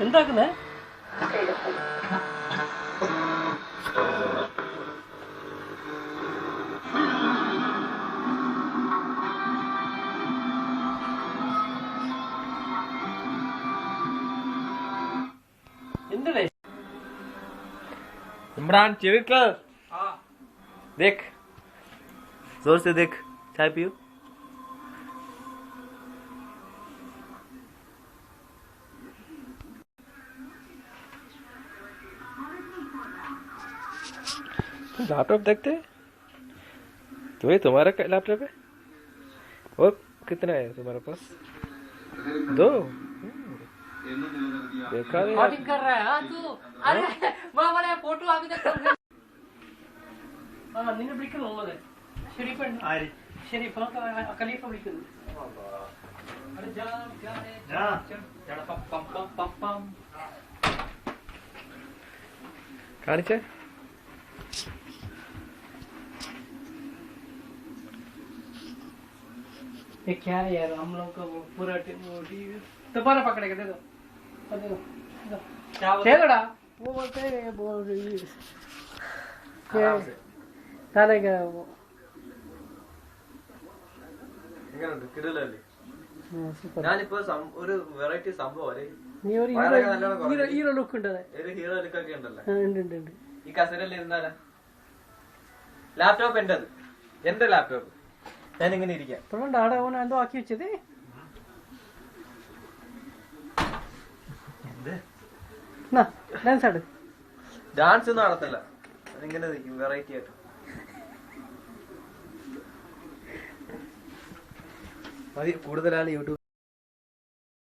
എന്താക്കുന്നേ? Imran chill कर। देख जोर से देख, चाय पियो। लैपटॉप देखते? तो ये तुम्हारा लैपटॉप है? वो कितना है तुम्हारे पास? 2 देखा रिकॉर्डिंग कर रहा है? हाँ तू अरे बड़ा फोटो अभी तक നിന്നെ വിളിക്കുന്നുള്ളത് ഷെരീഫ് ഷെരീഫ് ഖലീഫ വിളിക്കുന്നു. കാണിച്ചേ. ये क्या है यार, हम लोग का वो पूरा दोबारा पकड़ेगा, दे दो दे दो वो बोलते हैं बोल रही वो ഞാനിപ്പോ ഒരു വെറൈറ്റി സംഭവം ഹീറോ ലുക്ക് ഉണ്ട്. ഹീറോ ലുക്കൊക്കെ ഉണ്ടല്ലോ ഉണ്ട്. ഈ കസേരയിൽ ഇരുന്നാലാ? ലാപ്ടോപ്പ് എന്റേത്, എന്റെ ലാപ്ടോപ്പ്. ഞാൻ ഇങ്ങനെ ഇരിക്കാം. അവിടെ ഓന എന്തോ ആക്കി വെച്ചത്. ഡാൻസ് ഒന്നും നടത്തില്ല, അതിങ്ങനെ വെറൈറ്റി ആയിട്ട്. മതി കൂടുതലാണ് യൂട്യൂബ്.